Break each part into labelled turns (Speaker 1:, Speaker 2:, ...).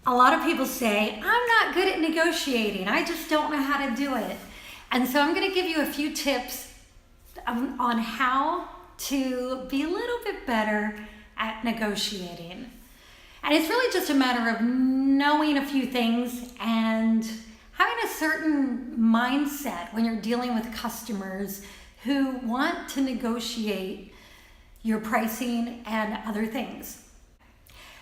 Speaker 1: A lot of people say, I'm not good at negotiating. I just don't know how to do it. And so I'm going to give you a few tips on how to be a little bit better at negotiating. And it's really just a matter of knowing a few things and having a certain mindset when you're dealing with customers who want to negotiate your pricing and other things.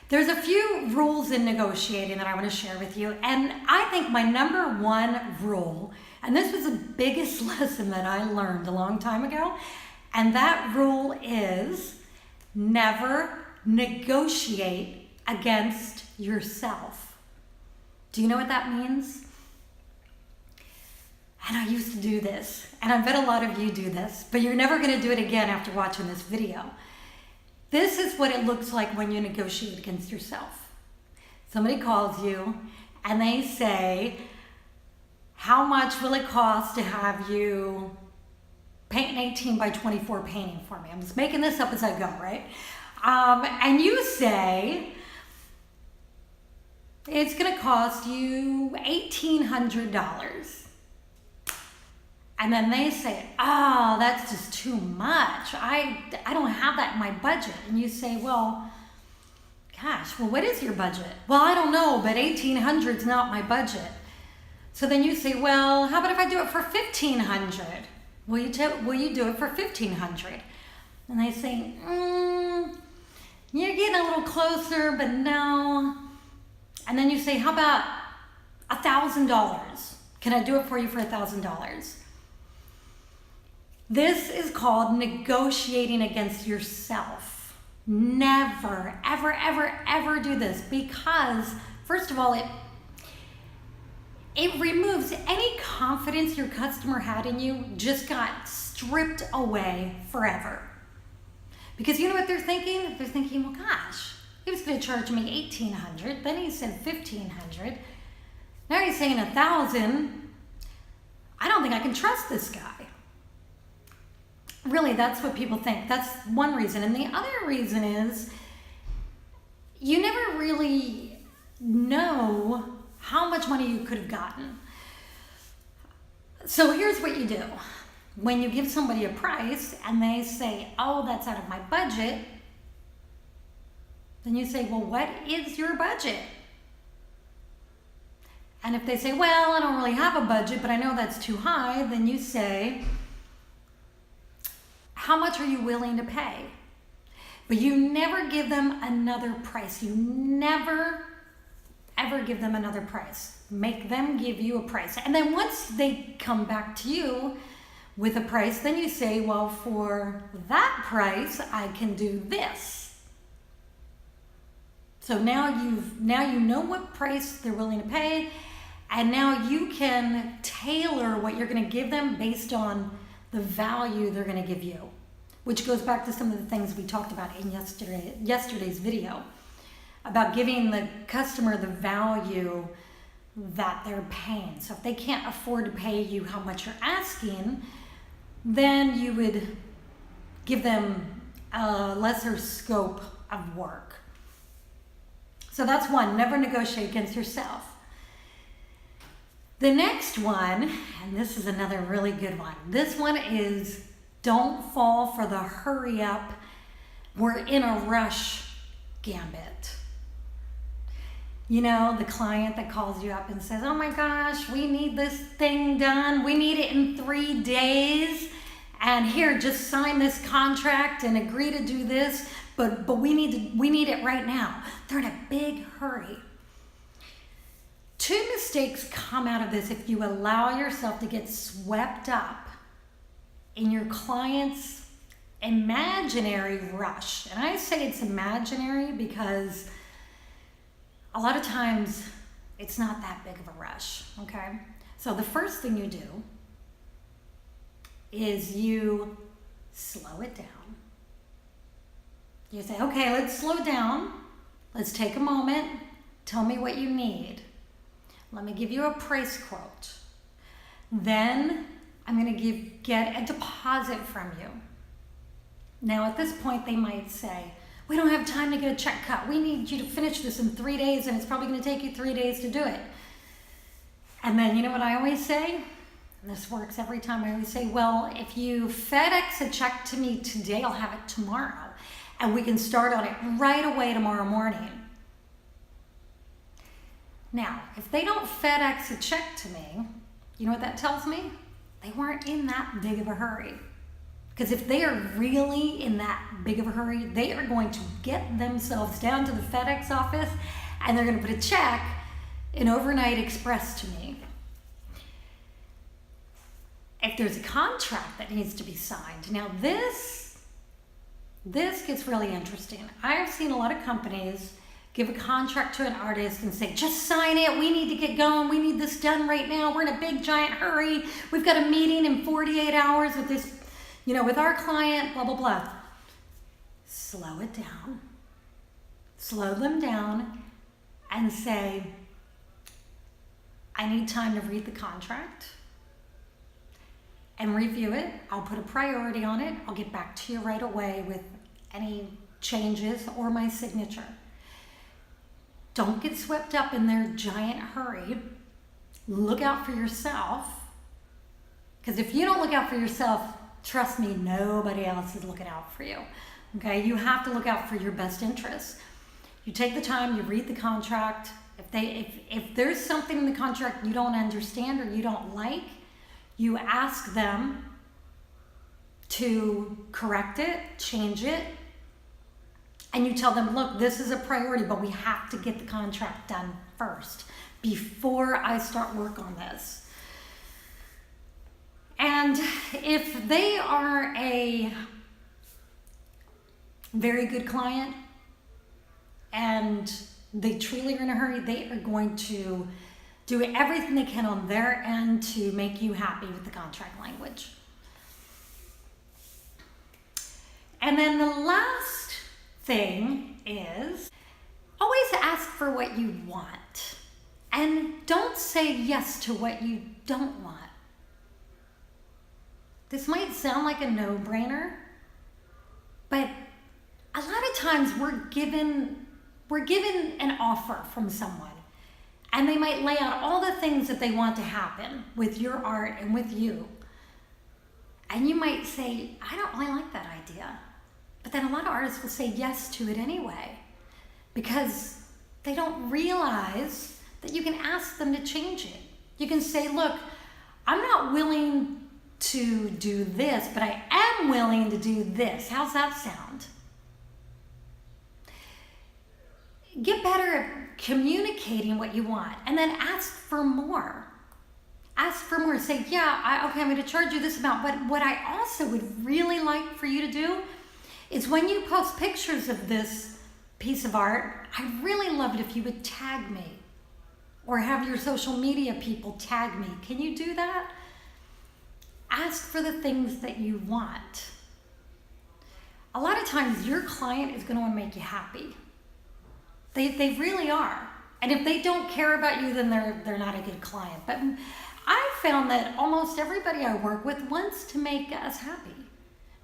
Speaker 1: There's a few rules in negotiating that I want to share with you. And I think my number one rule, and this was the biggest lesson that I learned a long time ago, and that rule is never negotiate against yourself. Do you know what that means? And I used to do this, and I bet a lot of you do this, but you're never going to do it again after watching this video. This is what it looks like when you negotiate against yourself. Somebody calls you and they say, how much will it cost to have you paint an 18 by 24 painting for me? I'm just making this up as I go, right? And you say, it's gonna cost you $1,800. And then they say, oh, that's just too much. I don't have that in my budget. And you say, well, gosh, well, what is your budget? Well, I don't know, but $1,800 is not my budget. So then you say, well, how about if I do it for $1,500? Will you do it for $1,500? And they say, you're getting a little closer, but no. And then you say, how about $1,000? Can I do it for you for $1,000? This is called negotiating against yourself. Never, ever, ever, ever do this because, first of all, it removes any confidence your customer had in you, just got stripped away forever. Because you know what they're thinking? They're thinking, well, gosh, he was going to charge me $1,800, then he said $1,500, now he's saying $1,000. I don't think I can trust this guy. Really, that's what people think. That's one reason. And the other reason is you never really know how much money you could have gotten. So here's what you do. When you give somebody a price and they say, oh, that's out of my budget, then you say, well, what is your budget? And if they say, well, I don't really have a budget, but I know that's too high, then you say, how much are you willing to pay? But you never give them another price. You never, ever give them another price. Make them give you a price. And then once they come back to you with a price, then you say, well, for that price, I can do this. So now you know what price they're willing to pay, and now you can tailor what you're going to give them based on the value they're going to give you, which goes back to some of the things we talked about in yesterday's video about giving the customer the value that they're paying. So if they can't afford to pay you how much you're asking, then you would give them a lesser scope of work. So that's one, never negotiate against yourself. The next one, and this is another really good one. This one is don't fall for the hurry up, we're in a rush gambit. You know, the client that calls you up and says, oh my gosh, we need this thing done. We need it in 3 days. And here, just sign this contract and agree to do this. But we need it right now. They're in a big hurry. 2 mistakes come out of this if you allow yourself to get swept up in your client's imaginary rush. And I say it's imaginary because a lot of times it's not that big of a rush, okay? So the first thing you do is you slow it down. You say, okay, let's slow down. Let's take a moment. Tell me what you need. Let me give you a price quote. Then I'm going to get a deposit from you. Now at this point they might say, We don't have time to get a check cut. We need you to finish this in 3 days, and it's probably going to take you 3 days to do it. And then, you know what I always say? And this works every time. I always say, well, if you FedEx a check to me today, I'll have it tomorrow. And we can start on it right away tomorrow morning. Now, if they don't FedEx a check to me, you know what that tells me? They weren't in that big of a hurry. Because if they are really in that big of a hurry, they are going to get themselves down to the FedEx office and they're going to put a check in overnight express to me. If there's a contract that needs to be signed, now this gets really interesting. I have seen a lot of companies give a contract to an artist and say, just sign it, we need to get going, we need this done right now, we're in a big giant hurry, we've got a meeting in 48 hours with this, with our client, blah, blah, blah. Slow it down. Slow them down and say, I need time to read the contract and review it. I'll put a priority on it. I'll get back to you right away with any changes or my signature. Don't get swept up in their giant hurry. Look out for yourself. Because if you don't look out for yourself, trust me, nobody else is looking out for you. Okay, you have to look out for your best interests. You take the time, you read the contract. If there's something in the contract you don't understand or you don't like, you ask them to correct it, change it, and you tell them, look, this is a priority, but we have to get the contract done first before I start work on this. And if they are a very good client and they truly are in a hurry, they are going to do everything they can on their end to make you happy with the contract language. And then the last thing is always ask for what you want and don't say yes to what you don't want. This might sound like a no-brainer, but a lot of times we're given an offer from someone and they might lay out all the things that they want to happen with your art and with you. And you might say, I don't really like that idea. But then a lot of artists will say yes to it anyway because they don't realize that you can ask them to change it. You can say, look, I'm not willing to do this, but I am willing to do this. How's that sound? Get better at communicating what you want and then ask for more. Ask for more. Say, yeah, okay, I'm going to charge you this amount, but what I also would really like for you to do is when you post pictures of this piece of art, I'd really love it if you would tag me or have your social media people tag me. Can you do that? Ask for the things that you want. A lot of times your client is going to want to make you happy. They really are. And if they don't care about you, then they're not a good client. But I found that almost everybody I work with wants to make us happy.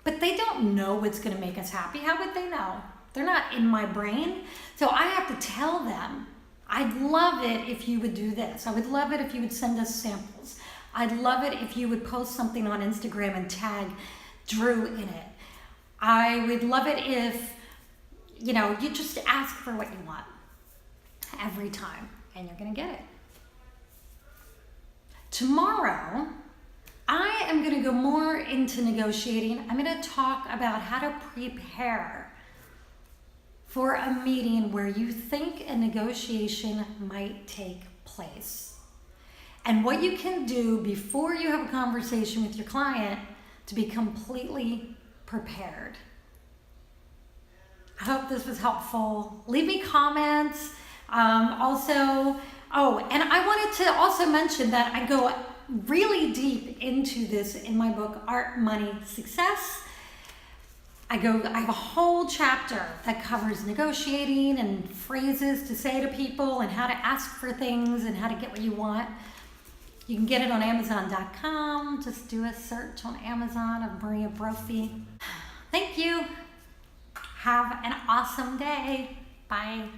Speaker 1: But they don't know what's going to make us happy. How would they know? They're not in my brain. So I have to tell them, I'd love it if you would do this. I would love it if you would send us samples. I'd love it if you would post something on Instagram and tag Drew in it. I would love it if, you just ask for what you want every time and you're going to get it. Tomorrow, I am going to go more into negotiating. I'm going to talk about how to prepare for a meeting where you think a negotiation might take place. And what you can do before you have a conversation with your client to be completely prepared. I hope this was helpful. Leave me comments. And I wanted to also mention that I go really deep into this in my book, Art, Money, Success. I have a whole chapter that covers negotiating and phrases to say to people and how to ask for things and how to get what you want. You can get it on Amazon.com. Just do a search on Amazon of Maria Brophy. Thank you. Have an awesome day. Bye.